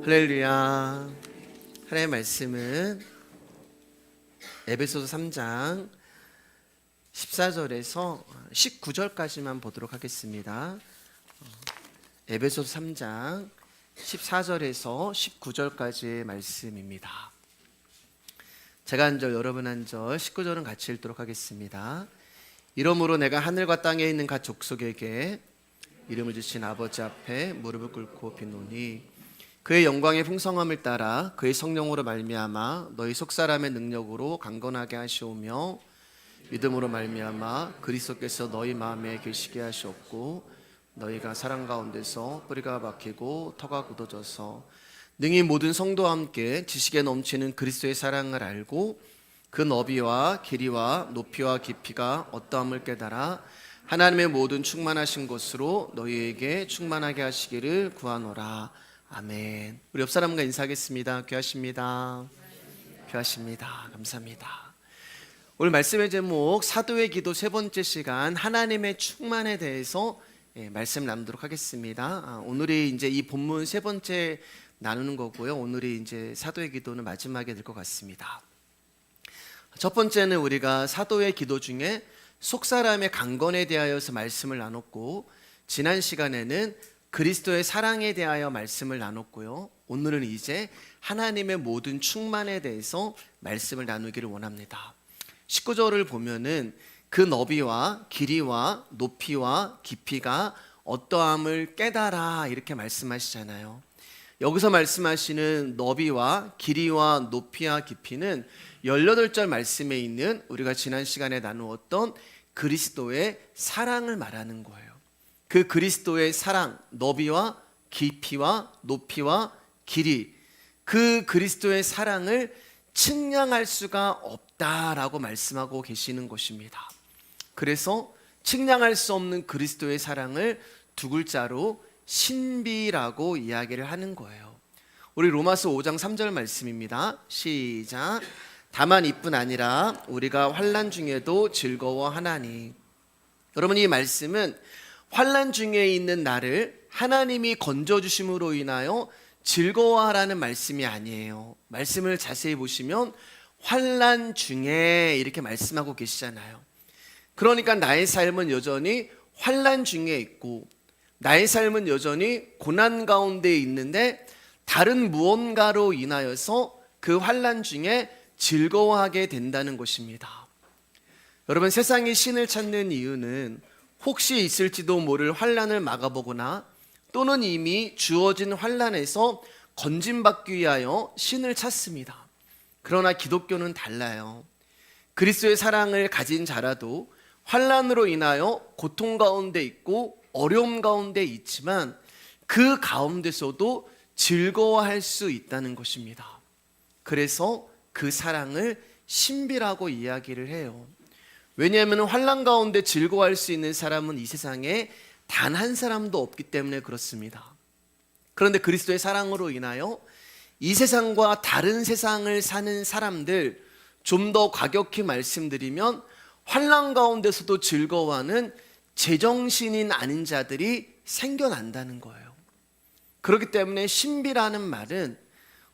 할렐루야. 하나님의 말씀은 에베소서 3장 14절에서 19절까지만 보도록 하겠습니다. 에베소서 3장 14절에서 19절까지의 말씀입니다. 제가 한 절, 여러분 한 절, 19절은 같이 읽도록 하겠습니다. 이러므로 내가 하늘과 땅에 있는 각 족속에게 이름을 주신 아버지 앞에 무릎을 꿇고 비노니 그의 영광의 풍성함을 따라 그의 성령으로 말미암아 너희 속사람의 능력으로 강건하게 하시오며 믿음으로 말미암아 그리스도께서 너희 마음에 계시게 하시옵고 너희가 사랑 가운데서 뿌리가 박히고 터가 굳어져서 능히 모든 성도와 함께 지식에 넘치는 그리스도의 사랑을 알고 그 너비와 길이와 높이와 깊이가 어떠함을 깨달아 하나님의 모든 충만하신 것으로 너희에게 충만하게 하시기를 구하노라. 아멘. 우리 옆 사람과 인사하겠습니다. 귀하십니다. 귀하십니다. 감사합니다. 오늘 말씀의 제목 사도의 기도 세 번째 시간 하나님의 충만에 대해서 말씀 나누도록 하겠습니다. 오늘이 이제 이 본문 세 번째 나누는 거고요. 오늘이 이제 사도의 기도는 마지막에 될 것 같습니다. 첫 번째는 우리가 사도의 기도 중에 속사람의 강건에 대하여서 말씀을 나눴고, 지난 시간에는 그리스도의 사랑에 대하여 말씀을 나눴고요. 오늘은 이제 하나님의 모든 충만에 대해서 말씀을 나누기를 원합니다. 19절을 보면은 그 너비와 길이와 높이와 깊이가 어떠함을 깨달아 이렇게 말씀하시잖아요. 여기서 말씀하시는 너비와 길이와 높이와 깊이는 18절 말씀에 있는 우리가 지난 시간에 나누었던 그리스도의 사랑을 말하는 거예요. 그 그리스도의 사랑, 너비와 깊이와 높이와 길이, 그 그리스도의 사랑을 측량할 수가 없다라고 말씀하고 계시는 것입니다. 그래서 측량할 수 없는 그리스도의 사랑을 두 글자로 신비라고 이야기를 하는 거예요. 우리 로마서 5장 3절 말씀입니다. 시작. 다만 이뿐 아니라 우리가 환난 중에도 즐거워하나니. 여러분, 이 말씀은 환난 중에 있는 나를 하나님이 건져주심으로 인하여 즐거워하라는 말씀이 아니에요. 말씀을 자세히 보시면 환난 중에 이렇게 말씀하고 계시잖아요. 그러니까 나의 삶은 여전히 환난 중에 있고 나의 삶은 여전히 고난 가운데 있는데 다른 무언가로 인하여서 그 환난 중에 즐거워하게 된다는 것입니다. 여러분, 세상이 신을 찾는 이유는 혹시 있을지도 모를 환난을 막아보거나 또는 이미 주어진 환난에서 건짐받기 위하여 신을 찾습니다. 그러나 기독교는 달라요. 그리스도의 사랑을 가진 자라도 환난으로 인하여 고통 가운데 있고 어려움 가운데 있지만 그 가운데서도 즐거워할 수 있다는 것입니다. 그래서 그 사랑을 신비라고 이야기를 해요. 왜냐하면 환난 가운데 즐거워할 수 있는 사람은 이 세상에 단 한 사람도 없기 때문에 그렇습니다. 그런데 그리스도의 사랑으로 인하여 이 세상과 다른 세상을 사는 사람들, 좀 더 과격히 말씀드리면 환난 가운데서도 즐거워하는 제정신인 아닌 자들이 생겨난다는 거예요. 그렇기 때문에 신비라는 말은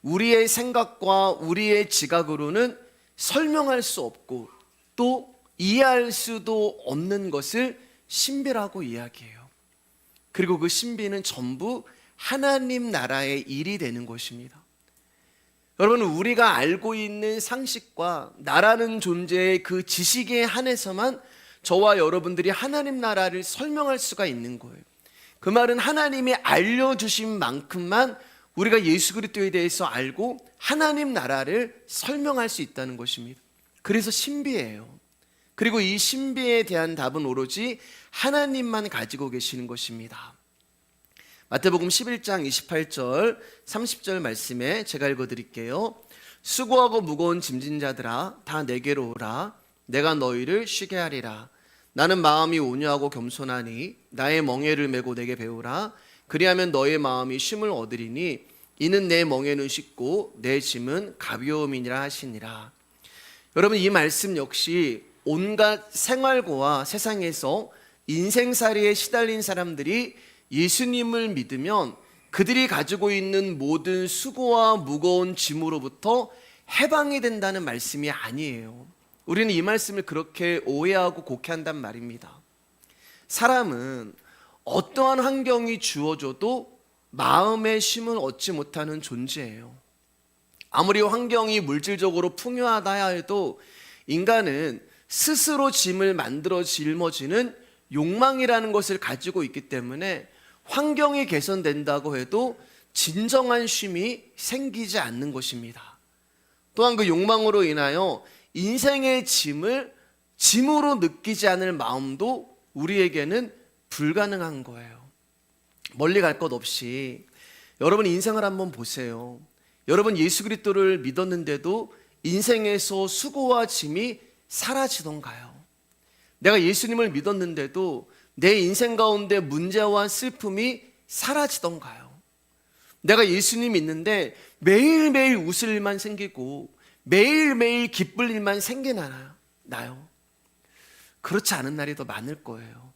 우리의 생각과 우리의 지각으로는 설명할 수 없고 또 이해할 수도 없는 것을 신비라고 이야기해요. 그리고 그 신비는 전부 하나님 나라의 일이 되는 것입니다. 여러분, 우리가 알고 있는 상식과 나라는 존재의 그 지식에 한해서만 저와 여러분들이 하나님 나라를 설명할 수가 있는 거예요. 그 말은 하나님이 알려주신 만큼만 우리가 예수 그리스도에 대해서 알고 하나님 나라를 설명할 수 있다는 것입니다. 그래서 신비예요. 그리고 이 신비에 대한 답은 오로지 하나님만 가지고 계시는 것입니다. 마태복음 11장 28절 30절 말씀에 제가 읽어드릴게요. 수고하고 무거운 짐진 자들아 다 내게로 오라. 내가 너희를 쉬게 하리라. 나는 마음이 온유하고 겸손하니 나의 멍에를 메고 내게 배우라. 그리하면 너의 마음이 쉼을 얻으리니 이는 내 멍에는 쉽고 내 짐은 가벼움이니라 하시니라. 여러분, 이 말씀 역시 온갖 생활고와 세상에서 인생살이에 시달린 사람들이 예수님을 믿으면 그들이 가지고 있는 모든 수고와 무거운 짐으로부터 해방이 된다는 말씀이 아니에요. 우리는 이 말씀을 그렇게 오해하고 곡해한단 말입니다. 사람은 어떠한 환경이 주어져도 마음의 쉼을 얻지 못하는 존재예요. 아무리 환경이 물질적으로 풍요하다 해도 인간은 스스로 짐을 만들어 짊어지는 욕망이라는 것을 가지고 있기 때문에 환경이 개선된다고 해도 진정한 쉼이 생기지 않는 것입니다. 또한 그 욕망으로 인하여 인생의 짐을 짐으로 느끼지 않을 마음도 우리에게는 불가능한 거예요. 멀리 갈 것 없이 여러분 인생을 한번 보세요. 여러분 예수 그리스도를 믿었는데도 인생에서 수고와 짐이 사라지던가요? 내가 예수님을 믿었는데도 내 인생 가운데 문제와 슬픔이 사라지던가요? 내가 예수님 믿는데 매일매일 웃을 일만 생기고 매일매일 기쁠 일만 생기나요? 그렇지 않은 날이 더 많을 거예요.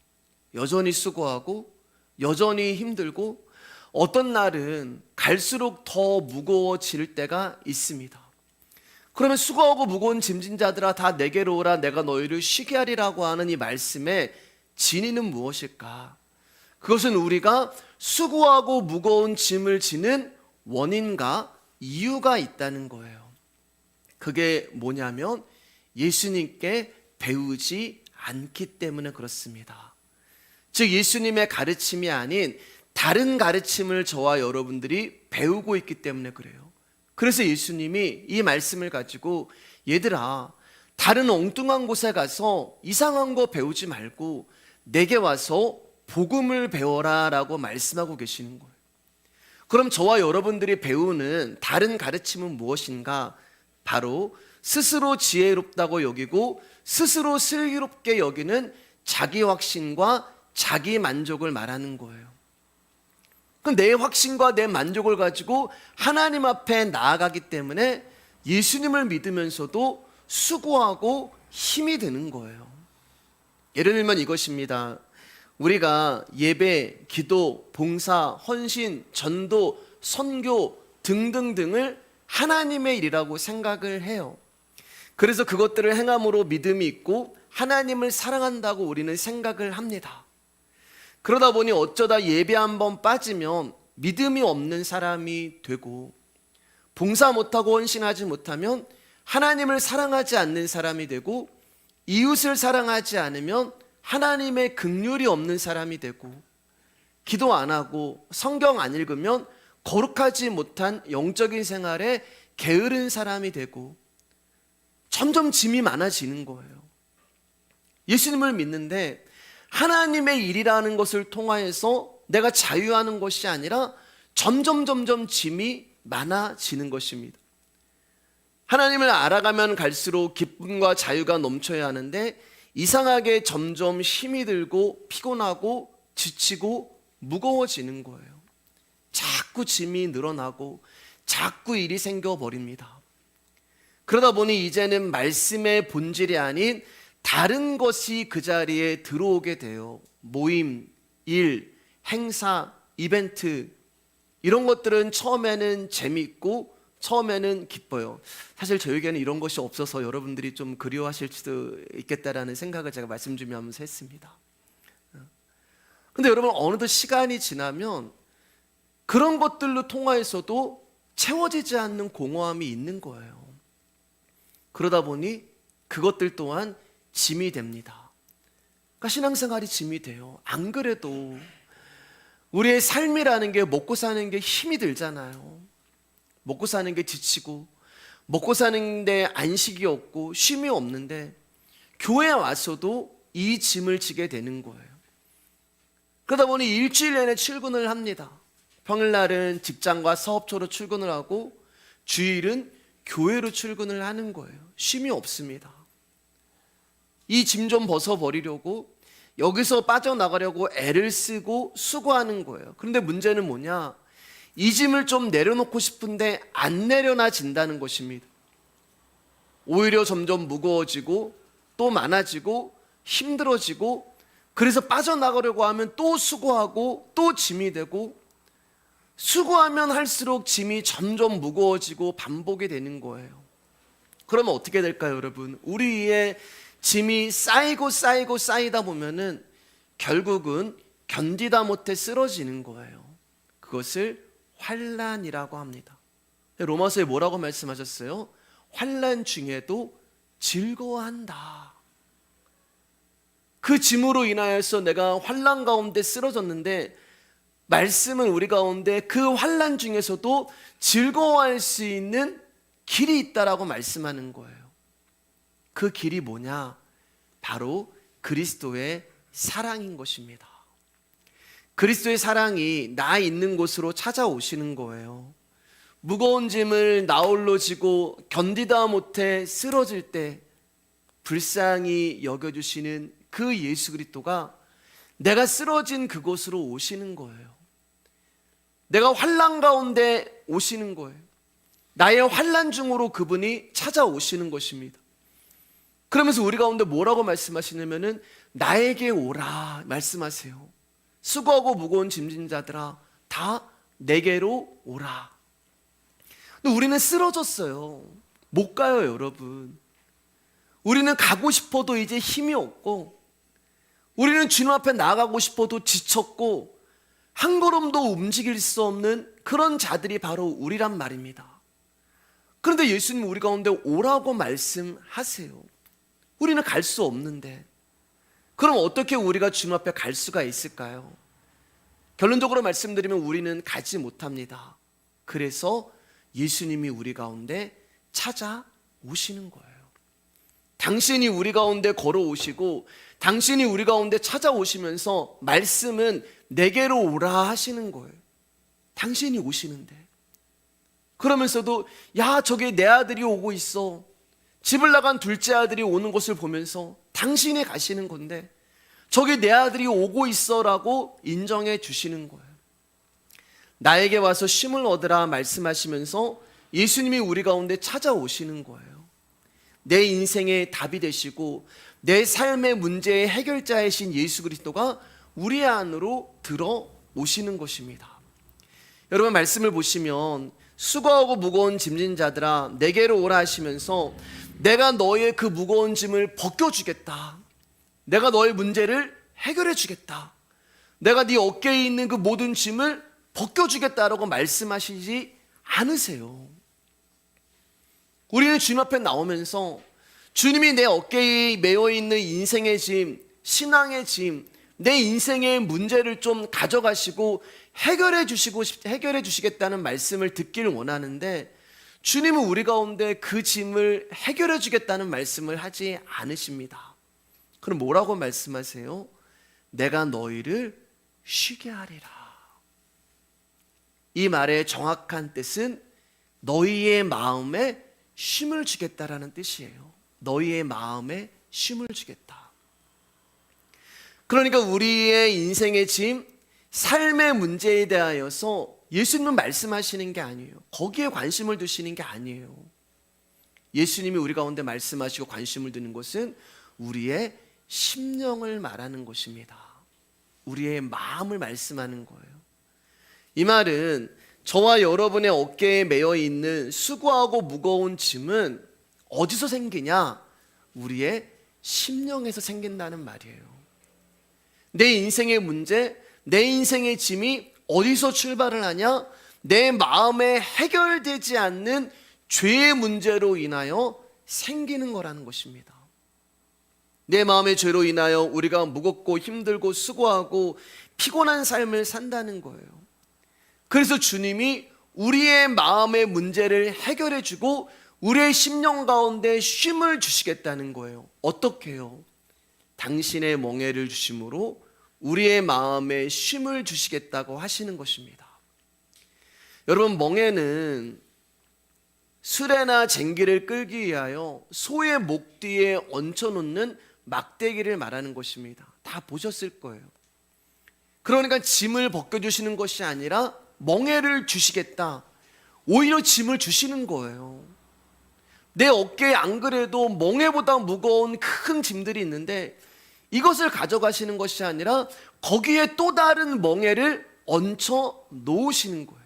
여전히 수고하고 여전히 힘들고 어떤 날은 갈수록 더 무거워질 때가 있습니다. 그러면 수고하고 무거운 짐진 자들아 다 내게로 오라 내가 너희를 쉬게 하리라고 하는 이 말씀의 진의는 무엇일까? 그것은 우리가 수고하고 무거운 짐을 지는 원인과 이유가 있다는 거예요. 그게 뭐냐면 예수님께 배우지 않기 때문에 그렇습니다. 즉 예수님의 가르침이 아닌 다른 가르침을 저와 여러분들이 배우고 있기 때문에 그래요. 그래서 예수님이 이 말씀을 가지고 얘들아 다른 엉뚱한 곳에 가서 이상한 거 배우지 말고 내게 와서 복음을 배워라 라고 말씀하고 계시는 거예요. 그럼 저와 여러분들이 배우는 다른 가르침은 무엇인가? 바로 스스로 지혜롭다고 여기고 스스로 슬기롭게 여기는 자기 확신과 자기 만족을 말하는 거예요. 그럼 내 확신과 내 만족을 가지고 하나님 앞에 나아가기 때문에 예수님을 믿으면서도 수고하고 힘이 드는 거예요. 예를 들면 이것입니다. 우리가 예배, 기도, 봉사, 헌신, 전도, 선교 등등등을 하나님의 일이라고 생각을 해요. 그래서 그것들을 행함으로 믿음이 있고 하나님을 사랑한다고 우리는 생각을 합니다. 그러다 보니 어쩌다 예배 한번 빠지면 믿음이 없는 사람이 되고 봉사 못하고 헌신하지 못하면 하나님을 사랑하지 않는 사람이 되고 이웃을 사랑하지 않으면 하나님의 긍휼이 없는 사람이 되고 기도 안 하고 성경 안 읽으면 거룩하지 못한 영적인 생활에 게으른 사람이 되고 점점 짐이 많아지는 거예요. 예수님을 믿는데 하나님의 일이라는 것을 통하여서 내가 자유하는 것이 아니라 점점 짐이 많아지는 것입니다. 하나님을 알아가면 갈수록 기쁨과 자유가 넘쳐야 하는데 이상하게 점점 힘이 들고 피곤하고 지치고 무거워지는 거예요. 자꾸 짐이 늘어나고 자꾸 일이 생겨버립니다. 그러다 보니 이제는 말씀의 본질이 아닌 다른 것이 그 자리에 들어오게 돼요. 모임, 일, 행사, 이벤트 이런 것들은 처음에는 재미있고 처음에는 기뻐요. 사실 저에게는 이런 것이 없어서 여러분들이 좀 그리워하실 수도 있겠다라는 생각을 제가 말씀 준비하면서 했습니다. 근데 여러분 어느덧 시간이 지나면 그런 것들로 통하여서도 채워지지 않는 공허함이 있는 거예요. 그러다 보니 그것들 또한 짐이 됩니다. 그러니까 신앙생활이 짐이 돼요. 안 그래도 우리의 삶이라는 게 먹고 사는 게 힘이 들잖아요. 먹고 사는 게 지치고 먹고 사는데 안식이 없고 쉼이 없는데 교회에 와서도 이 짐을 지게 되는 거예요. 그러다 보니 일주일 내내 출근을 합니다. 평일날은 직장과 사업처로 출근을 하고 주일은 교회로 출근을 하는 거예요. 쉼이 없습니다. 이 짐 좀 벗어버리려고 여기서 빠져나가려고 애를 쓰고 수고하는 거예요. 그런데 문제는 뭐냐? 이 짐을 좀 내려놓고 싶은데 안 내려놔진다는 것입니다. 오히려 점점 무거워지고 또 많아지고 힘들어지고 그래서 빠져나가려고 하면 또 수고하고 또 짐이 되고 수고하면 할수록 짐이 점점 무거워지고 반복이 되는 거예요. 그러면 어떻게 될까요, 여러분? 우리 위에 짐이 쌓이다 보면은 결국은 견디다 못해 쓰러지는 거예요. 그것을 환난이라고 합니다. 로마서에 뭐라고 말씀하셨어요? 환난 중에도 즐거워한다. 그 짐으로 인하여서 내가 환난 가운데 쓰러졌는데, 말씀은 우리 가운데 그 환난 중에서도 즐거워할 수 있는 길이 있다라고 말씀하는 거예요. 그 길이 뭐냐? 바로 그리스도의 사랑인 것입니다. 그리스도의 사랑이 나 있는 곳으로 찾아오시는 거예요. 무거운 짐을 나 홀로 지고 견디다 못해 쓰러질 때 불쌍히 여겨주시는 그 예수 그리스도가 내가 쓰러진 그곳으로 오시는 거예요. 내가 환난 가운데 오시는 거예요. 나의 환난 중으로 그분이 찾아오시는 것입니다. 그러면서 우리 가운데 뭐라고 말씀하시냐면은 나에게 오라 말씀하세요. 수고하고 무거운 짐진 자들아 다 내게로 오라. 근데 우리는 쓰러졌어요. 못 가요, 여러분. 우리는 가고 싶어도 이제 힘이 없고, 우리는 주님 앞에 나가고 싶어도 지쳤고, 한 걸음도 움직일 수 없는 그런 자들이 바로 우리란 말입니다. 그런데 예수님 우리 가운데 오라고 말씀하세요. 우리는 갈 수 없는데, 그럼 어떻게 우리가 주님 앞에 갈 수가 있을까요? 결론적으로 말씀드리면 우리는 가지 못합니다. 그래서 예수님이 우리 가운데 찾아오시는 거예요. 당신이 우리 가운데 걸어오시고 당신이 우리 가운데 찾아오시면서 말씀은 내게로 오라 하시는 거예요. 당신이 오시는데, 그러면서도 야 저기 내 아들이 오고 있어, 집을 나간 둘째 아들이 오는 것을 보면서 당신이 가시는 건데 저기 내 아들이 오고 있어 라고 인정해 주시는 거예요. 나에게 와서 쉼을 얻으라 말씀하시면서 예수님이 우리 가운데 찾아오시는 거예요. 내 인생의 답이 되시고 내 삶의 문제의 해결자이신 예수 그리스도가 우리 안으로 들어오시는 것입니다. 여러분 말씀을 보시면 수고하고 무거운 짐진 자들아 내게로 오라 하시면서 내가 너의 그 무거운 짐을 벗겨주겠다, 내가 너의 문제를 해결해 주겠다, 내가 네 어깨에 있는 그 모든 짐을 벗겨주겠다라고 말씀하시지 않으세요. 우리는 주님 앞에 나오면서 주님이 내 어깨에 메어 있는 인생의 짐, 신앙의 짐, 내 인생의 문제를 좀 가져가시고 해결해 주시겠다는 말씀을 듣기를 원하는데, 주님은 우리 가운데 그 짐을 해결해 주겠다는 말씀을 하지 않으십니다. 그럼 뭐라고 말씀하세요? 내가 너희를 쉬게 하리라. 이 말의 정확한 뜻은 너희의 마음에 쉼을 주겠다라는 뜻이에요. 너희의 마음에 쉼을 주겠다. 그러니까 우리의 인생의 짐, 삶의 문제에 대하여서 예수님은 말씀하시는 게 아니에요. 거기에 관심을 두시는 게 아니에요. 예수님이 우리 가운데 말씀하시고 관심을 두는 것은 우리의 심령을 말하는 것입니다. 우리의 마음을 말씀하는 거예요. 이 말은 저와 여러분의 어깨에 메어 있는 수고하고 무거운 짐은 어디서 생기냐? 우리의 심령에서 생긴다는 말이에요. 내 인생의 문제, 내 인생의 짐이 어디서 출발을 하냐? 내 마음에 해결되지 않는 죄의 문제로 인하여 생기는 거라는 것입니다. 내 마음의 죄로 인하여 우리가 무겁고 힘들고 수고하고 피곤한 삶을 산다는 거예요. 그래서 주님이 우리의 마음의 문제를 해결해 주고 우리의 심령 가운데 쉼을 주시겠다는 거예요. 어떻게 해요? 당신의 멍에를 주심으로 우리의 마음에 쉼을 주시겠다고 하시는 것입니다. 여러분, 멍에는 수레나 쟁기를 끌기 위하여 소의 목 뒤에 얹혀놓는 막대기를 말하는 것입니다. 다 보셨을 거예요. 그러니까 짐을 벗겨주시는 것이 아니라 멍에를 주시겠다, 오히려 짐을 주시는 거예요. 내 어깨에 안 그래도 멍에보다 무거운 큰 짐들이 있는데 이것을 가져가시는 것이 아니라 거기에 또 다른 멍에를 얹혀 놓으시는 거예요.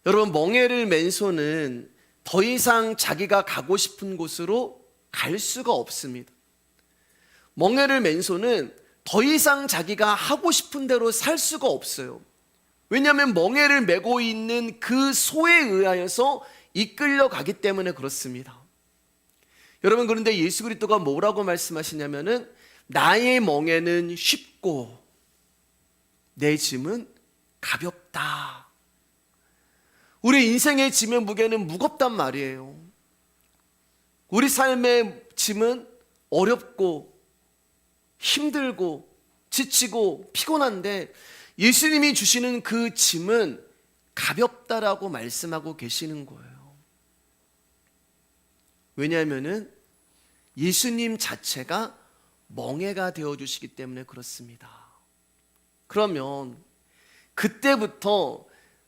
여러분, 멍에를 맨 소는 더 이상 자기가 가고 싶은 곳으로 갈 수가 없습니다. 멍에를 맨 소는 더 이상 자기가 하고 싶은 대로 살 수가 없어요. 왜냐하면 멍에를 메고 있는 그 소에 의하여서 이끌려 가기 때문에 그렇습니다. 여러분, 그런데 예수 그리스도가 뭐라고 말씀하시냐면은 나의 멍에는 쉽고 내 짐은 가볍다. 우리 인생의 짐의 무게는 무겁단 말이에요. 우리 삶의 짐은 어렵고 힘들고 지치고 피곤한데 예수님이 주시는 그 짐은 가볍다라고 말씀하고 계시는 거예요. 왜냐하면은 예수님 자체가 멍에가 되어주시기 때문에 그렇습니다. 그러면 그때부터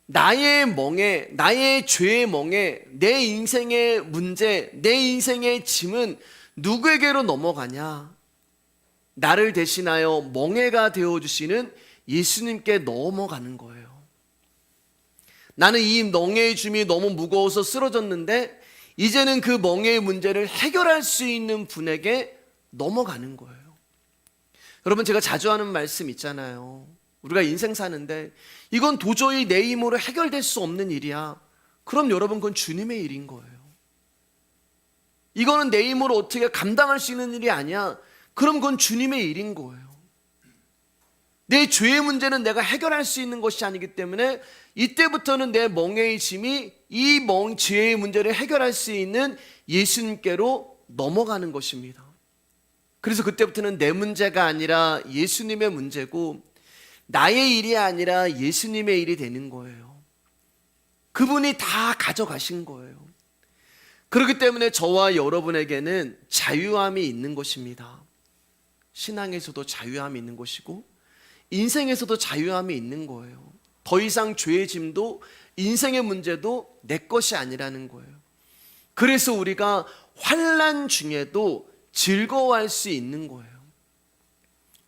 나의 멍에, 나의 죄의 멍에, 내 인생의 문제, 내 인생의 짐은 누구에게로 넘어가냐? 나를 대신하여 멍에가 되어주시는 예수님께 넘어가는 거예요. 나는 이 멍에의 짐이 너무 무거워서 쓰러졌는데 이제는 그 멍에의 문제를 해결할 수 있는 분에게 넘어가는 거예요. 여러분, 제가 자주 하는 말씀 있잖아요. 우리가 인생 사는데 이건 도저히 내 힘으로 해결될 수 없는 일이야. 그럼 여러분, 그건 주님의 일인 거예요. 이거는 내 힘으로 어떻게 감당할 수 있는 일이 아니야. 그럼 그건 주님의 일인 거예요. 내 죄의 문제는 내가 해결할 수 있는 것이 아니기 때문에 이때부터는 내 멍에의 짐이 이 죄의 문제를 해결할 수 있는 예수님께로 넘어가는 것입니다. 그래서 그때부터는 내 문제가 아니라 예수님의 문제고 나의 일이 아니라 예수님의 일이 되는 거예요. 그분이 다 가져가신 거예요. 그렇기 때문에 저와 여러분에게는 자유함이 있는 것입니다. 신앙에서도 자유함이 있는 것이고 인생에서도 자유함이 있는 거예요. 더 이상 죄의 짐도 인생의 문제도 내 것이 아니라는 거예요. 그래서 우리가 환난 중에도 즐거워할 수 있는 거예요.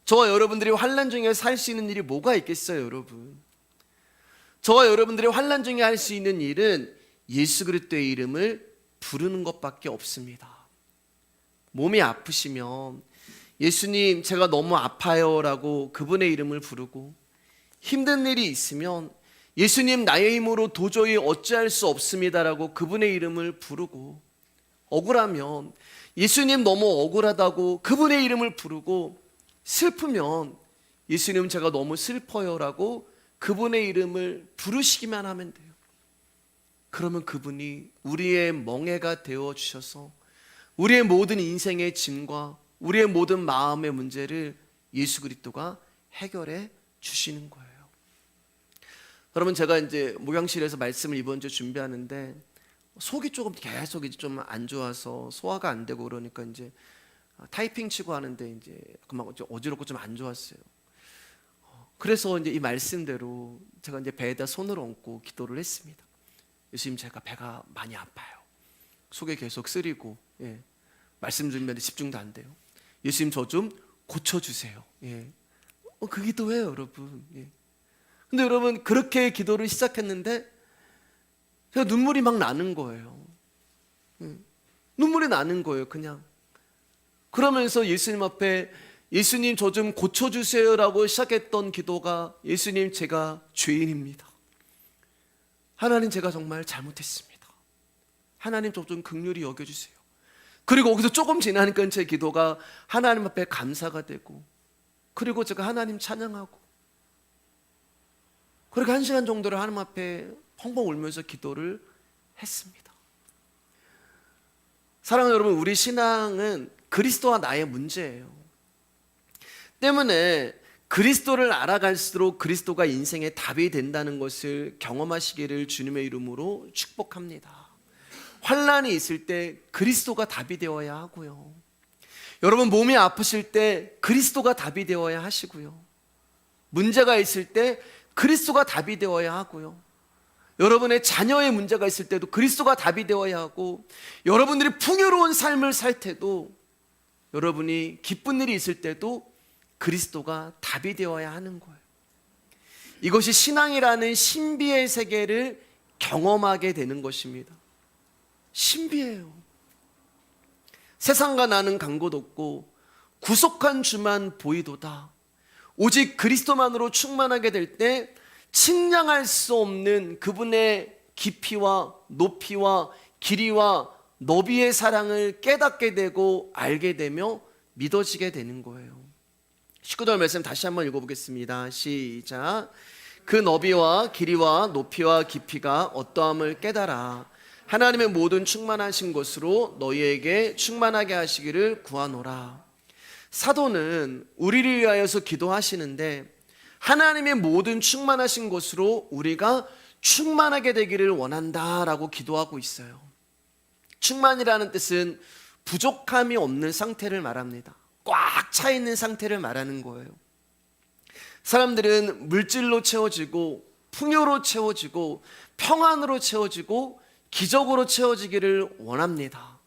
저와 여러분들이 환난 중에 살 수 있는 일이 뭐가 있겠어요, 여러분? 저와 여러분들이 환난 중에 할 수 있는 일은 예수 그리스도의 이름을 부르는 것밖에 없습니다. 몸이 아프시면 예수님, 제가 너무 아파요 라고 그분의 이름을 부르고, 힘든 일이 있으면 예수님, 나의 힘으로 도저히 어찌할 수 없습니다 라고 그분의 이름을 부르고, 억울하면 예수님 너무 억울하다고 그분의 이름을 부르고, 슬프면 예수님, 제가 너무 슬퍼요 라고 그분의 이름을 부르시기만 하면 돼요. 그러면 그분이 우리의 멍에가 되어주셔서 우리의 모든 인생의 짐과 우리의 모든 마음의 문제를 예수 그리스도가 해결해 주시는 거예요. 여러분, 제가 이제 목양실에서 말씀을 이번 주 준비하는데 속이 조금 계속 이제 좀 안 좋아서 소화가 안 되고 그러니까 이제 타이핑 치고 하는데 이제 그만 어지럽고 좀 안 좋았어요. 그래서 이제 이 말씀대로 제가 이제 배에다 손을 얹고 기도를 했습니다. 예수님, 제가 배가 많이 아파요. 속에 계속 쓰리고, 말씀 준비하는데 집중도 안 돼요. 예수님, 저 좀 고쳐주세요. 그 기도예요, 여러분. 근데 여러분, 그렇게 기도를 시작했는데 제가 눈물이 막 나는 거예요. 눈물이 나는 거예요, 그냥. 그러면서 예수님 앞에 예수님, 저 좀 고쳐주세요 라고 시작했던 기도가, 예수님, 제가 죄인입니다. 하나님, 제가 정말 잘못했습니다. 하나님, 저 좀 긍휼히 여겨주세요. 그리고 거기서 조금 지나니까 제 기도가 하나님 앞에 감사가 되고, 그리고 제가 하나님 찬양하고, 그렇게 1시간 정도를 하나님 앞에 펑펑 울면서 기도를 했습니다. 사랑하는 여러분, 우리 신앙은 그리스도와 나의 문제예요. 때문에 그리스도를 알아갈수록 그리스도가 인생의 답이 된다는 것을 경험하시기를 주님의 이름으로 축복합니다. 환난이 있을 때 그리스도가 답이 되어야 하고요. 여러분, 몸이 아프실 때 그리스도가 답이 되어야 하시고요. 문제가 있을 때 그리스도가 답이 되어야 하고요. 여러분의 자녀의 문제가 있을 때도 그리스도가 답이 되어야 하고, 여러분들이 풍요로운 삶을 살 때도, 여러분이 기쁜 일이 있을 때도 그리스도가 답이 되어야 하는 거예요. 이것이 신앙이라는 신비의 세계를 경험하게 되는 것입니다. 신비해요. 세상과 나는 간 곳 없고 구속한 주만 보이도다. 오직 그리스도만으로 충만하게 될 때 측량할 수 없는 그분의 깊이와 높이와 길이와 너비의 사랑을 깨닫게 되고 알게 되며 믿어지게 되는 거예요. 19절 말씀 다시 한번 읽어보겠습니다. 시작. 그 너비와 길이와 높이와 깊이가 어떠함을 깨달아 하나님의 모든 충만하신 것으로 너희에게 충만하게 하시기를 구하노라. 사도는 우리를 위하여서 기도하시는데 하나님의 모든 충만하신 것으로 우리가 충만하게 되기를 원한다라고 기도하고 있어요. 충만이라는 뜻은 부족함이 없는 상태를 말합니다. 꽉 차 있는 상태를 말하는 거예요. 사람들은 물질로 채워지고 풍요로 채워지고 평안으로 채워지고 기적으로 채워지기를 원합니다.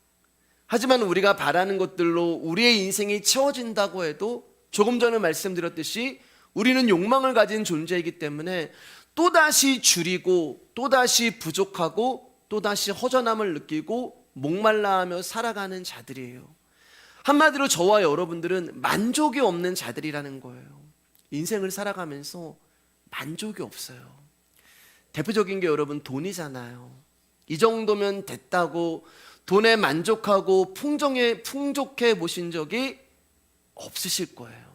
하지만 우리가 바라는 것들로 우리의 인생이 채워진다고 해도 조금 전에 말씀드렸듯이 우리는 욕망을 가진 존재이기 때문에 또다시 줄이고 또다시 부족하고 또다시 허전함을 느끼고 목말라하며 살아가는 자들이에요. 한마디로 저와 여러분들은 만족이 없는 자들이라는 거예요. 인생을 살아가면서 만족이 없어요. 대표적인 게 여러분 돈이잖아요. 이 정도면 됐다고 돈에 만족하고 풍족해 보신 적이 없으실 거예요.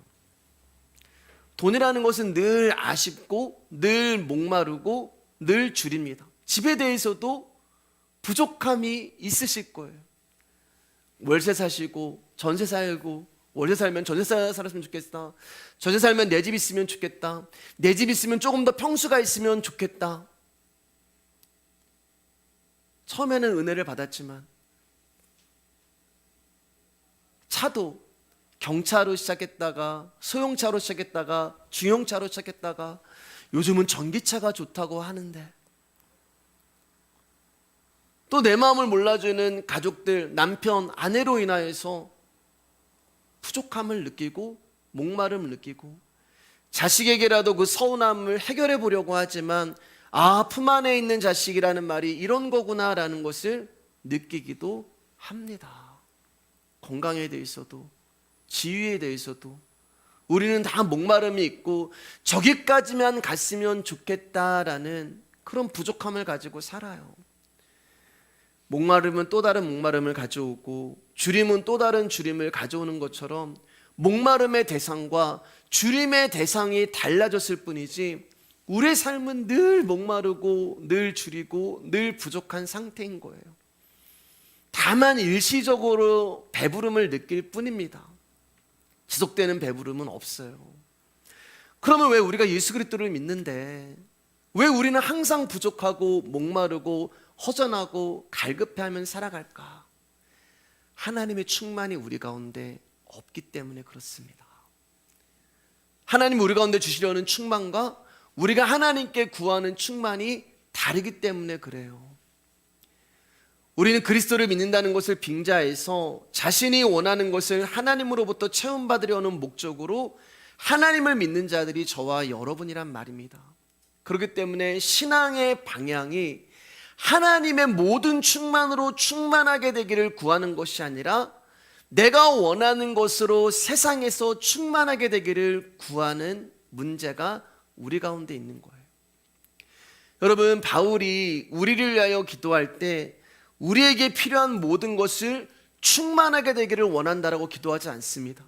돈이라는 것은 늘 아쉽고 늘 목마르고 늘 줄입니다. 집에 대해서도 부족함이 있으실 거예요. 월세 사시고 전세 살고 월세 살면 전세 살았으면 좋겠다. 전세 살면 내 집 있으면 좋겠다. 내 집 있으면 조금 더 평수가 있으면 좋겠다. 처음에는 은혜를 받았지만 차도 경차로 시작했다가 소형차로 시작했다가 중형차로 시작했다가 요즘은 전기차가 좋다고 하는데 또 내 마음을 몰라주는 가족들, 남편, 아내로 인하여서 부족함을 느끼고 목마름을 느끼고 자식에게라도 그 서운함을 해결해 보려고 하지만 품 안에 있는 자식이라는 말이 이런 거구나라는 것을 느끼기도 합니다. 건강에 대해서도 지위에 대해서도 우리는 다 목마름이 있고 저기까지만 갔으면 좋겠다라는 그런 부족함을 가지고 살아요. 목마름은 또 다른 목마름을 가져오고 주림은 또 다른 주림을 가져오는 것처럼 목마름의 대상과 주림의 대상이 달라졌을 뿐이지 우리의 삶은 늘 목마르고 늘 줄이고 늘 부족한 상태인 거예요. 다만 일시적으로 배부름을 느낄 뿐입니다. 지속되는 배부름은 없어요. 그러면 왜 우리가 예수 그리스도를 믿는데 왜 우리는 항상 부족하고 목마르고 허전하고 갈급해하며 살아갈까? 하나님의 충만이 우리 가운데 없기 때문에 그렇습니다. 하나님 우리 가운데 주시려는 충만과 우리가 하나님께 구하는 충만이 다르기 때문에 그래요. 우리는 그리스도를 믿는다는 것을 빙자해서 자신이 원하는 것을 하나님으로부터 체험받으려는 목적으로 하나님을 믿는 자들이 저와 여러분이란 말입니다. 그렇기 때문에 신앙의 방향이 하나님의 모든 충만으로 충만하게 되기를 구하는 것이 아니라 내가 원하는 것으로 세상에서 충만하게 되기를 구하는 문제가 우리 가운데 있는 거예요. 여러분, 바울이 우리를 위하여 기도할 때 우리에게 필요한 모든 것을 충만하게 되기를 원한다라고 기도하지 않습니다.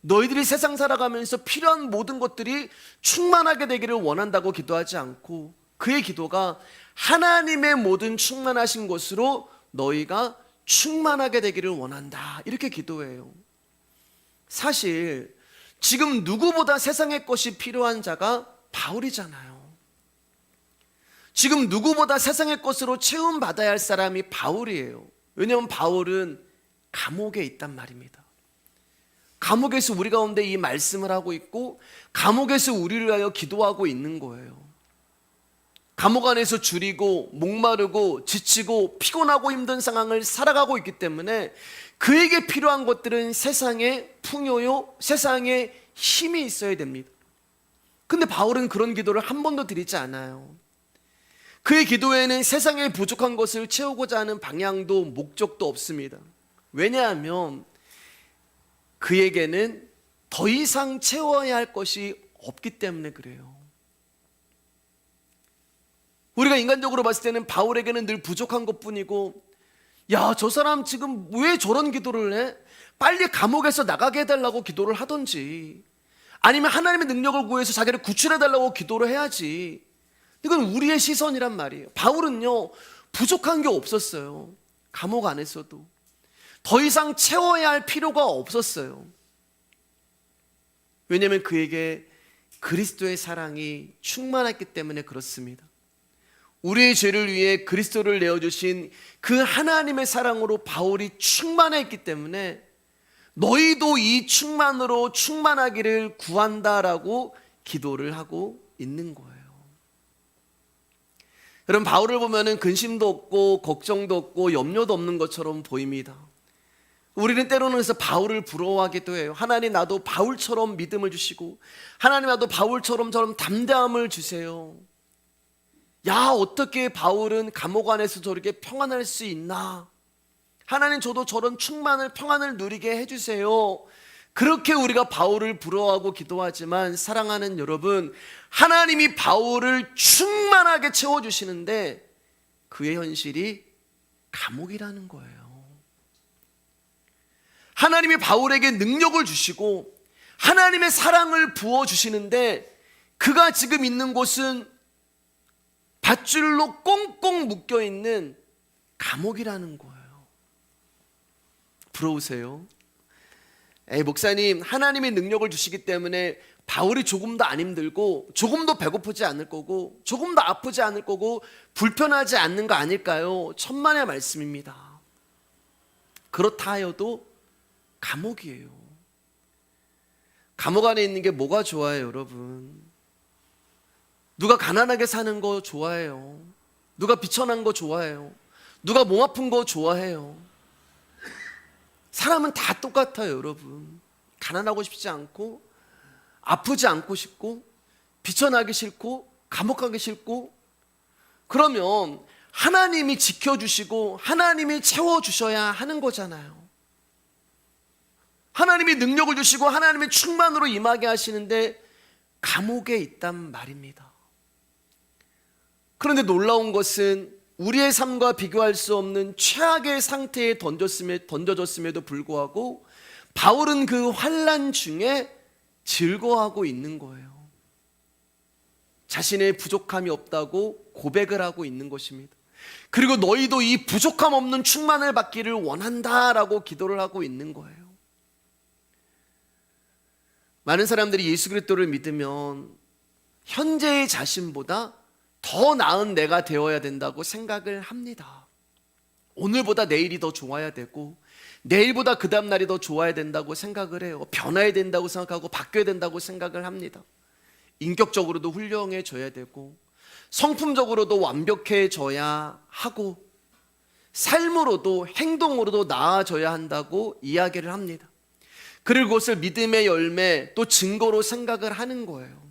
너희들이 세상 살아가면서 필요한 모든 것들이 충만하게 되기를 원한다고 기도하지 않고 그의 기도가 하나님의 모든 충만하신 것으로 너희가 충만하게 되기를 원한다 이렇게 기도해요. 사실 지금 누구보다 세상의 것이 필요한 자가 바울이잖아요. 지금 누구보다 세상의 것으로 채움받아야 할 사람이 바울이에요. 왜냐하면 바울은 감옥에 있단 말입니다. 감옥에서 우리 가운데 이 말씀을 하고 있고 감옥에서 우리를 위하여 기도하고 있는 거예요. 감옥 안에서 줄이고 목마르고 지치고 피곤하고 힘든 상황을 살아가고 있기 때문에 그에게 필요한 것들은 세상의 풍요요, 세상의 힘이 있어야 됩니다. 근데 바울은 그런 기도를 한 번도 드리지 않아요. 그의 기도에는 세상에 부족한 것을 채우고자 하는 방향도 목적도 없습니다. 왜냐하면 그에게는 더 이상 채워야 할 것이 없기 때문에 그래요. 우리가 인간적으로 봤을 때는 바울에게는 늘 부족한 것뿐이고, 야, 저 사람 지금 왜 저런 기도를 해? 빨리 감옥에서 나가게 해달라고 기도를 하던지, 아니면 하나님의 능력을 구해서 자기를 구출해달라고 기도를 해야지. 이건 우리의 시선이란 말이에요. 바울은요, 부족한 게 없었어요. 감옥 안에서도 더 이상 채워야 할 필요가 없었어요. 왜냐하면 그에게 그리스도의 사랑이 충만했기 때문에 그렇습니다. 우리의 죄를 위해 그리스도를 내어주신 그 하나님의 사랑으로 바울이 충만했기 때문에 너희도 이 충만으로 충만하기를 구한다라고 기도를 하고 있는 거예요. 여러분, 바울을 보면은 근심도 없고 걱정도 없고 염려도 없는 것처럼 보입니다. 우리는 때로는 그래서 바울을 부러워하기도 해요. 하나님, 나도 바울처럼 믿음을 주시고, 하나님, 나도 바울처럼 저런 담대함을 주세요. 야, 어떻게 바울은 감옥 안에서 저렇게 평안할 수 있나? 하나님, 저도 저런 충만을, 평안을 누리게 해주세요. 그렇게 우리가 바울을 부러워하고 기도하지만, 사랑하는 여러분, 하나님이 바울을 충만하게 채워주시는데 그의 현실이 감옥이라는 거예요. 하나님이 바울에게 능력을 주시고 하나님의 사랑을 부어주시는데 그가 지금 있는 곳은 밧줄로 꽁꽁 묶여있는 감옥이라는 거예요. 부러우세요? 목사님, 하나님의 능력을 주시기 때문에 바울이 조금도 안 힘들고 조금도 배고프지 않을 거고 조금도 아프지 않을 거고 불편하지 않는 거 아닐까요? 천만의 말씀입니다. 그렇다 하여도 감옥이에요. 감옥 안에 있는 게 뭐가 좋아요, 여러분? 누가 가난하게 사는 거 좋아해요. 누가 비천한 거 좋아해요. 누가 몸 아픈 거 좋아해요. 사람은 다 똑같아요, 여러분. 가난하고 싶지 않고, 아프지 않고 싶고, 비천하기 싫고, 감옥 가기 싫고. 그러면 하나님이 지켜주시고 하나님이 채워주셔야 하는 거잖아요. 하나님이 능력을 주시고 하나님의 충만으로 임하게 하시는데 감옥에 있단 말입니다. 그런데 놀라운 것은 우리의 삶과 비교할 수 없는 최악의 상태에 던져졌음에도 불구하고 바울은 그 환난 중에 즐거워하고 있는 거예요. 자신의 부족함이 없다고 고백을 하고 있는 것입니다. 그리고 너희도 이 부족함 없는 충만을 받기를 원한다라고 기도를 하고 있는 거예요. 많은 사람들이 예수 그리스도를 믿으면 현재의 자신보다 더 나은 내가 되어야 된다고 생각을 합니다. 오늘보다 내일이 더 좋아야 되고 내일보다 그 다음 날이 더 좋아야 된다고 생각을 해요. 변화해야 된다고 생각하고 바뀌어야 된다고 생각을 합니다. 인격적으로도 훌륭해져야 되고 성품적으로도 완벽해져야 하고 삶으로도 행동으로도 나아져야 한다고 이야기를 합니다. 그리고 그것을 믿음의 열매 또 증거로 생각을 하는 거예요.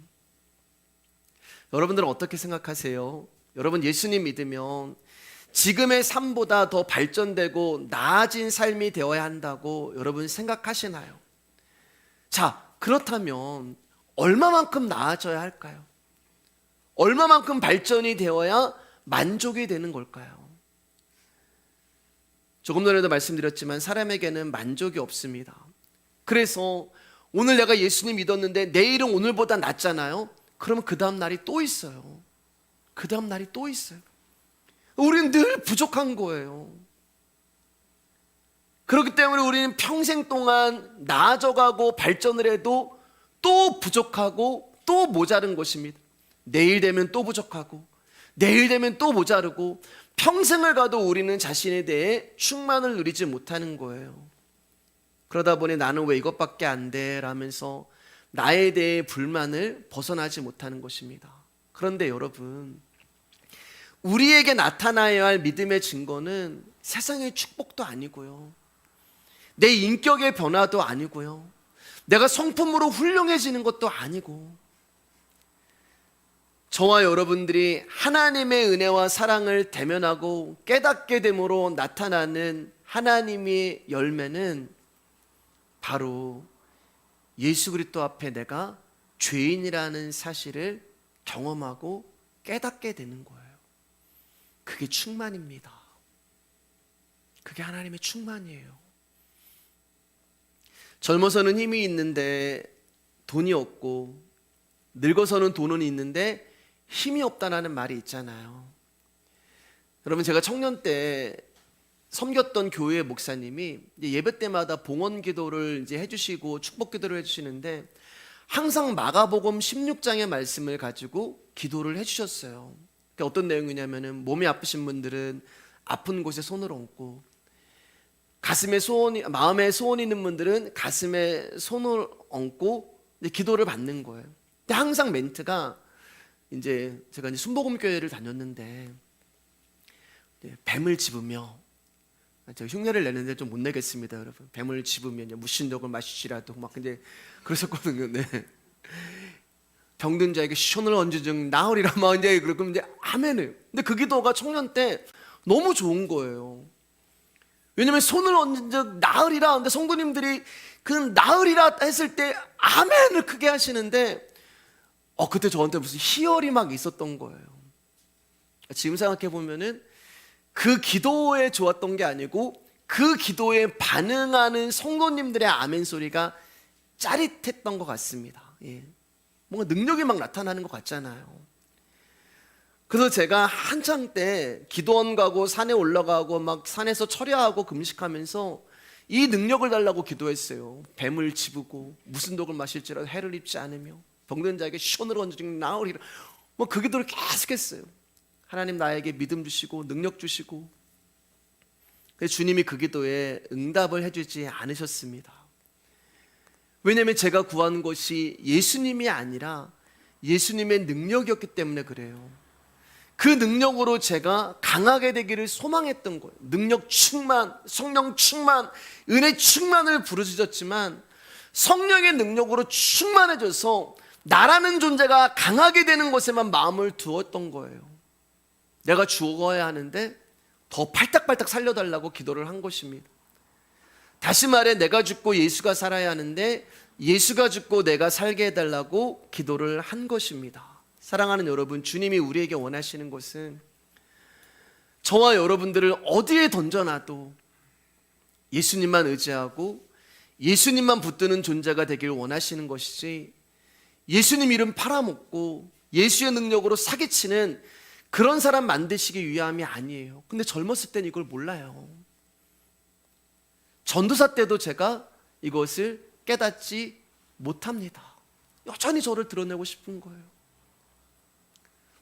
여러분들은 어떻게 생각하세요? 여러분, 예수님 믿으면 지금의 삶보다 더 발전되고 나아진 삶이 되어야 한다고 여러분 생각하시나요? 자, 그렇다면 얼마만큼 나아져야 할까요? 얼마만큼 발전이 되어야 만족이 되는 걸까요? 조금 전에도 말씀드렸지만 사람에게는 만족이 없습니다. 그래서 오늘 내가 예수님 믿었는데 내일은 오늘보다 낫잖아요. 그러면 그 다음 날이 또 있어요. 그 다음 날이 또 있어요. 우리는 늘 부족한 거예요. 그렇기 때문에 우리는 평생 동안 나아져가고 발전을 해도 또 부족하고 또 모자른 것입니다. 내일 되면 또 부족하고 내일 되면 또 모자르고 평생을 가도 우리는 자신에 대해 충만을 누리지 못하는 거예요. 그러다 보니 나는 왜 이것밖에 안 돼? 라면서 나에 대해 불만을 벗어나지 못하는 것입니다. 그런데 여러분, 우리에게 나타나야 할 믿음의 증거는 세상의 축복도 아니고요, 내 인격의 변화도 아니고요, 내가 성품으로 훌륭해지는 것도 아니고, 저와 여러분들이 하나님의 은혜와 사랑을 대면하고 깨닫게 됨으로 나타나는 하나님의 열매는 바로 예수 그리스도 앞에 내가 죄인이라는 사실을 경험하고 깨닫게 되는 거예요. 그게 충만입니다. 그게 하나님의 충만이에요. 젊어서는 힘이 있는데 돈이 없고, 늙어서는 돈은 있는데 힘이 없다라는 말이 있잖아요. 여러분, 제가 청년 때 섬겼던 교회 목사님이 예배 때마다 봉헌 기도를 이제 해주시고 축복 기도를 해주시는데, 항상 마가복음 16장의 말씀을 가지고 기도를 해주셨어요. 그러니까 어떤 내용이냐면은, 몸이 아프신 분들은 아픈 곳에 손을 얹고, 마음에 소원이 있는 분들은 가슴에 손을 얹고 기도를 받는 거예요. 근데 항상 멘트가, 이제 제가 이제 순복음교회를 다녔는데 뱀을 집으며, 제가 흉내를 내는데 좀 못 내겠습니다, 여러분. 뱀을 집으면 무신력을 마시시라도 막 근데 그러셨거든요. 네. 병든 자에게 손을 얹으증 나으리라 막 이제 그러고 이제 아멘을. 근데 그 기도가 청년 때 너무 좋은 거예요. 왜냐면 손을 얹은 적 나으리라. 근데 성도님들이 그 나으리라 했을 때 아멘을 크게 하시는데, 그때 저한테 무슨 희열이 막 있었던 거예요. 지금 생각해 보면은 그 기도에 좋았던 게 아니고, 그 기도에 반응하는 성도님들의 아멘 소리가 짜릿했던 것 같습니다. 예. 뭔가 능력이 막 나타나는 것 같잖아요. 그래서 제가 한창 때 기도원 가고 산에 올라가고 막 산에서 철야하고 금식하면서 이 능력을 달라고 기도했어요. 뱀을 집고 무슨 독을 마실지라도 해를 입지 않으며 병든 자에게 손을 얹으니 나으리라. 뭐 그 기도를 계속했어요. 하나님 나에게 믿음 주시고 능력 주시고. 주님이 그 기도에 응답을 해주지 않으셨습니다. 왜냐하면 제가 구한 것이 예수님이 아니라 예수님의 능력이었기 때문에 그래요. 그 능력으로 제가 강하게 되기를 소망했던 거예요. 능력 충만, 성령 충만, 은혜 충만을 부르짖었지만 성령의 능력으로 충만해져서 나라는 존재가 강하게 되는 것에만 마음을 두었던 거예요. 내가 죽어야 하는데 더 팔딱팔딱 살려달라고 기도를 한 것입니다. 다시 말해, 내가 죽고 예수가 살아야 하는데 예수가 죽고 내가 살게 해달라고 기도를 한 것입니다. 사랑하는 여러분, 주님이 우리에게 원하시는 것은 저와 여러분들을 어디에 던져놔도 예수님만 의지하고 예수님만 붙드는 존재가 되길 원하시는 것이지, 예수님 이름 팔아먹고 예수의 능력으로 사기치는 그런 사람 만드시기 위함이 아니에요. 근데 젊었을 땐 이걸 몰라요. 전도사 때도 제가 이것을 깨닫지 못합니다. 여전히 저를 드러내고 싶은 거예요.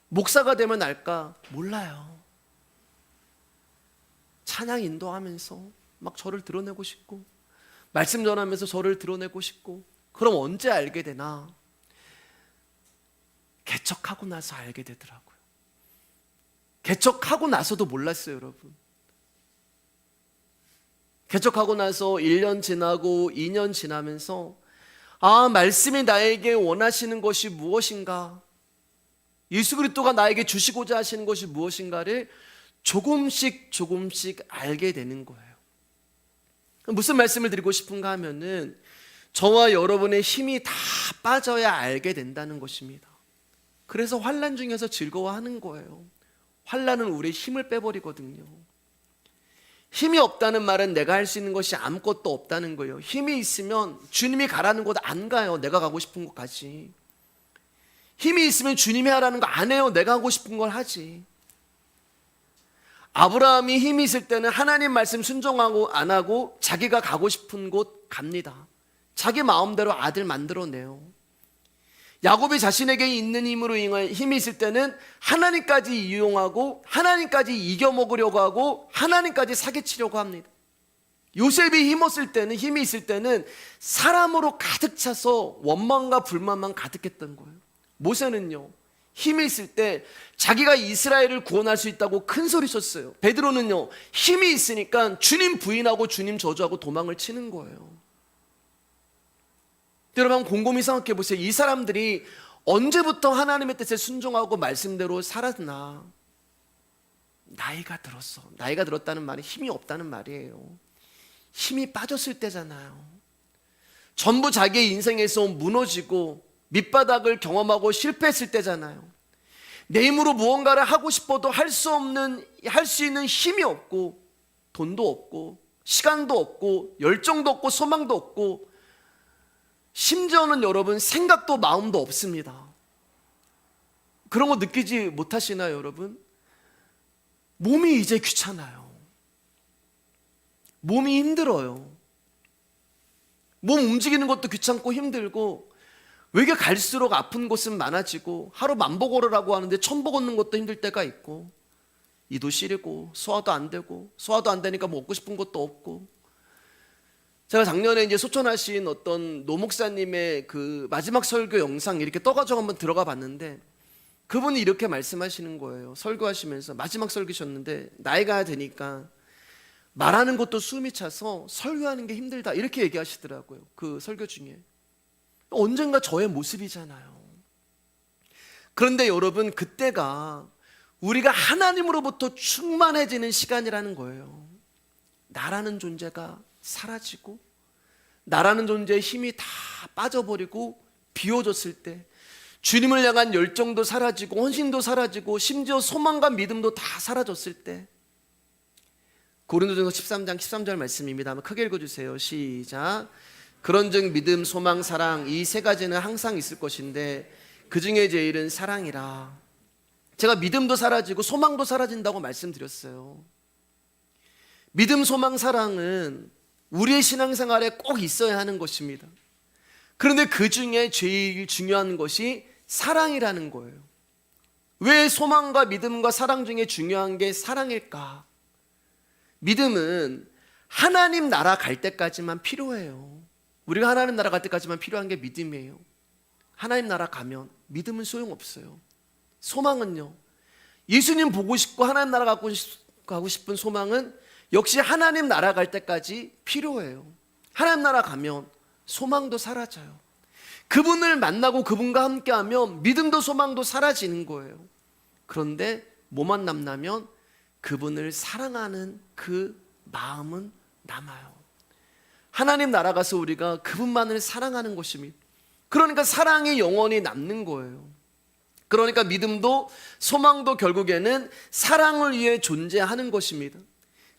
목사가 되면 알까? 몰라요. 찬양 인도하면서 막 저를 드러내고 싶고, 말씀 전하면서 저를 드러내고 싶고, 그럼 언제 알게 되나? 개척하고 나서 알게 되더라고요. 개척하고 나서도 몰랐어요, 여러분. 개척하고 나서 1년 지나고 2년 지나면서 말씀이 나에게 원하시는 것이 무엇인가, 예수 그리스도가 나에게 주시고자 하시는 것이 무엇인가를 조금씩 알게 되는 거예요. 무슨 말씀을 드리고 싶은가 하면은, 저와 여러분의 힘이 다 빠져야 알게 된다는 것입니다. 그래서 환난 중에서 즐거워하는 거예요. 환난은 우리의 힘을 빼버리거든요. 힘이 없다는 말은 내가 할 수 있는 것이 아무것도 없다는 거예요. 힘이 있으면 주님이 가라는 곳 안 가요. 내가 가고 싶은 곳 가지. 힘이 있으면 주님이 하라는 거 안 해요. 내가 하고 싶은 걸 하지. 아브라함이 힘이 있을 때는 하나님 말씀 순종하고 안 하고 자기가 가고 싶은 곳 갑니다. 자기 마음대로 아들 만들어내요. 야곱이 자신에게 있는 힘으로 인해 힘이 있을 때는 하나님까지 이용하고 하나님까지 이겨먹으려고 하고 하나님까지 사기치려고 합니다. 요셉이 힘이 있을 때는 사람으로 가득 차서 원망과 불만만 가득했던 거예요. 모세는요, 힘이 있을 때 자기가 이스라엘을 구원할 수 있다고 큰 소리 쳤어요. 베드로는요, 힘이 있으니까 주님 부인하고 주님 저주하고 도망을 치는 거예요. 여러분, 곰곰이 생각해 보세요. 이 사람들이 언제부터 하나님의 뜻에 순종하고 말씀대로 살았나? 나이가 들었어. 나이가 들었다는 말이 힘이 없다는 말이에요. 힘이 빠졌을 때잖아요. 전부 자기의 인생에서 무너지고 밑바닥을 경험하고 실패했을 때잖아요. 내 힘으로 무언가를 하고 싶어도 할 수 있는 힘이 없고, 돈도 없고, 시간도 없고, 열정도 없고, 소망도 없고, 심지어는 여러분 생각도 마음도 없습니다. 그런 거 느끼지 못하시나요, 여러분? 몸이 이제 귀찮아요. 몸이 힘들어요. 몸 움직이는 것도 귀찮고 힘들고, 외게 갈수록 아픈 곳은 많아지고, 하루 만보 걸으라고 하는데 천보 걷는 것도 힘들 때가 있고, 이도 시리고 소화도 안 되고, 소화도 안 되니까 먹고 싶은 것도 없고. 제가 작년에 이제 소천하신 어떤 노목사님의 그 마지막 설교 영상 이렇게 떠가지고 한번 들어가 봤는데, 그분이 이렇게 말씀하시는 거예요. 설교하시면서 마지막 설교셨는데, 나이가 되니까 말하는 것도 숨이 차서 설교하는 게 힘들다, 이렇게 얘기하시더라고요. 그 설교 중에. 언젠가 저의 모습이잖아요. 그런데 여러분, 그때가 우리가 하나님으로부터 충만해지는 시간이라는 거예요. 나라는 존재가 사라지고, 나라는 존재의 힘이 다 빠져버리고 비워졌을 때, 주님을 향한 열정도 사라지고 헌신도 사라지고 심지어 소망과 믿음도 다 사라졌을 때, 고린도전서 13장 13절 말씀입니다. 한번 크게 읽어주세요. 시작. 그런즉 믿음, 소망, 사랑, 이 세 가지는 항상 있을 것인데 그 중에 제일은 사랑이라. 제가 믿음도 사라지고 소망도 사라진다고 말씀드렸어요. 믿음, 소망, 사랑은 우리의 신앙생활에 꼭 있어야 하는 것입니다. 그런데 그 중에 제일 중요한 것이 사랑이라는 거예요. 왜 소망과 믿음과 사랑 중에 중요한 게 사랑일까? 믿음은 하나님 나라 갈 때까지만 필요해요. 우리가 하나님 나라 갈 때까지만 필요한 게 믿음이에요. 하나님 나라 가면 믿음은 소용없어요. 소망은요, 예수님 보고 싶고 하나님 나라 가고 싶은 소망은 역시 하나님 나라 갈 때까지 필요해요. 하나님 나라 가면 소망도 사라져요. 그분을 만나고 그분과 함께하면 믿음도 소망도 사라지는 거예요. 그런데 뭐만 남나면 그분을 사랑하는 그 마음은 남아요. 하나님 나라 가서 우리가 그분만을 사랑하는 것입니다. 그러니까 사랑이 영원히 남는 거예요. 그러니까 믿음도 소망도 결국에는 사랑을 위해 존재하는 것입니다.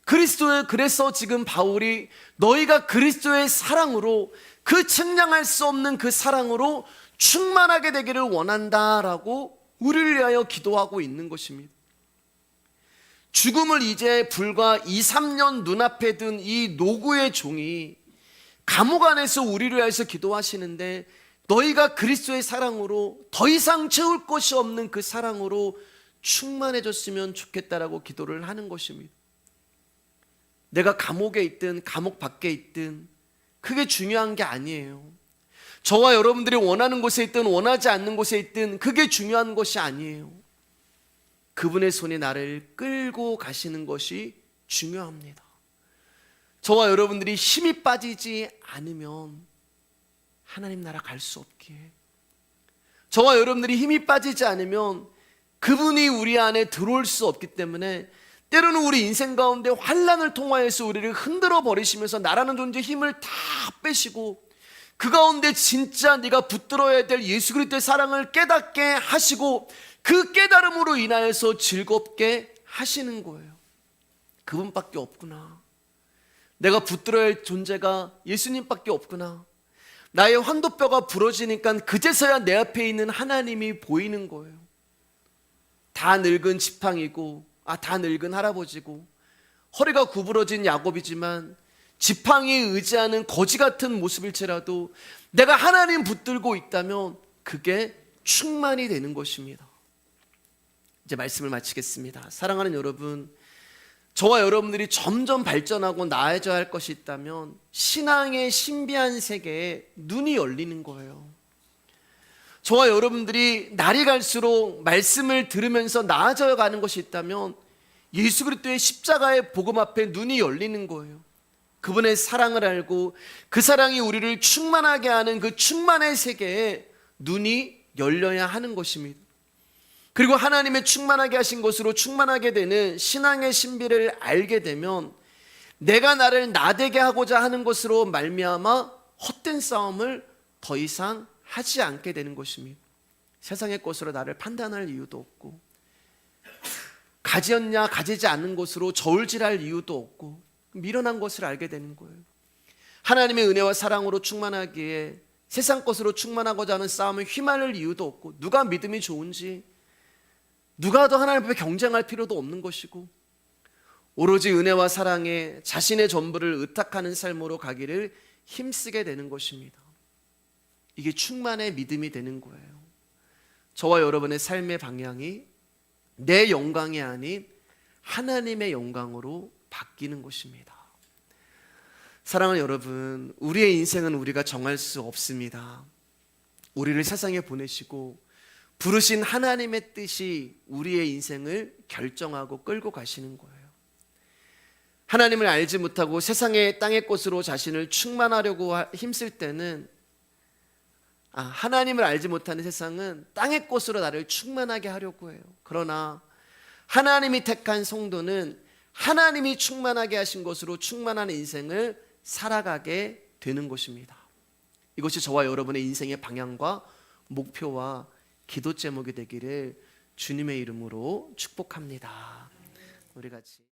그래서 지금 바울이 너희가 그리스도의 사랑으로, 그 측량할 수 없는 그 사랑으로 충만하게 되기를 원한다라고 우리를 위하여 기도하고 있는 것입니다. 죽음을 이제 불과 2, 3년 눈앞에 둔 이 노구의 종이 감옥 안에서 우리를 위해서 기도하시는데, 너희가 그리스도의 사랑으로 더 이상 채울 것이 없는 그 사랑으로 충만해졌으면 좋겠다라고 기도를 하는 것입니다. 내가 감옥에 있든 감옥 밖에 있든 그게 중요한 게 아니에요. 저와 여러분들이 원하는 곳에 있든 원하지 않는 곳에 있든 그게 중요한 것이 아니에요. 그분의 손이 나를 끌고 가시는 것이 중요합니다. 저와 여러분들이 힘이 빠지지 않으면 하나님 나라 갈 수 없기에, 저와 여러분들이 힘이 빠지지 않으면 그분이 우리 안에 들어올 수 없기 때문에, 때로는 우리 인생 가운데 환난을 통하여서 우리를 흔들어 버리시면서 나라는 존재의 힘을 다 빼시고, 그 가운데 진짜 네가 붙들어야 될 예수 그리스도의 사랑을 깨닫게 하시고, 그 깨달음으로 인하여서 즐겁게 하시는 거예요. 그분밖에 없구나. 내가 붙들어야 할 존재가 예수님밖에 없구나. 나의 환도뼈가 부러지니까 그제서야 내 앞에 있는 하나님이 보이는 거예요. 다 늙은 지팡이고, 다 늙은 할아버지고, 허리가 구부러진 야곱이지만 지팡이에 의지하는 거지 같은 모습일지라도 내가 하나님 붙들고 있다면 그게 충만이 되는 것입니다. 이제 말씀을 마치겠습니다. 사랑하는 여러분, 저와 여러분들이 점점 발전하고 나아져야 할 것이 있다면 신앙의 신비한 세계에 눈이 열리는 거예요. 저와 여러분들이 날이 갈수록 말씀을 들으면서 나아져 가는 것이 있다면 예수 그리스도의 십자가의 복음 앞에 눈이 열리는 거예요. 그분의 사랑을 알고 그 사랑이 우리를 충만하게 하는 그 충만의 세계에 눈이 열려야 하는 것입니다. 그리고 하나님의 충만하게 하신 것으로 충만하게 되는 신앙의 신비를 알게 되면 내가 나를 나대게 하고자 하는 것으로 말미암아 헛된 싸움을 더 이상 하지 않게 되는 것입니다. 세상의 것으로 나를 판단할 이유도 없고, 가지었냐 가지지 않는 것으로 저울질할 이유도 없고, 미련한 것을 알게 되는 거예요. 하나님의 은혜와 사랑으로 충만하기에 세상 것으로 충만하고자 하는 싸움을 휘말릴 이유도 없고, 누가 믿음이 좋은지 누가 더 하나님 앞에 경쟁할 필요도 없는 것이고, 오로지 은혜와 사랑에 자신의 전부를 의탁하는 삶으로 가기를 힘쓰게 되는 것입니다. 이게 충만의 믿음이 되는 거예요. 저와 여러분의 삶의 방향이 내 영광이 아닌 하나님의 영광으로 바뀌는 것입니다. 사랑하는 여러분, 우리의 인생은 우리가 정할 수 없습니다. 우리를 세상에 보내시고 부르신 하나님의 뜻이 우리의 인생을 결정하고 끌고 가시는 거예요. 하나님을 알지 못하고 세상의 땅의 것으로 자신을 충만하려고 힘쓸 때는 하나님을 알지 못하는 세상은 땅의 것으로 나를 충만하게 하려고 해요. 그러나 하나님이 택한 성도는 하나님이 충만하게 하신 것으로 충만한 인생을 살아가게 되는 것입니다. 이것이 저와 여러분의 인생의 방향과 목표와 기도 제목이 되기를 주님의 이름으로 축복합니다. 우리 같이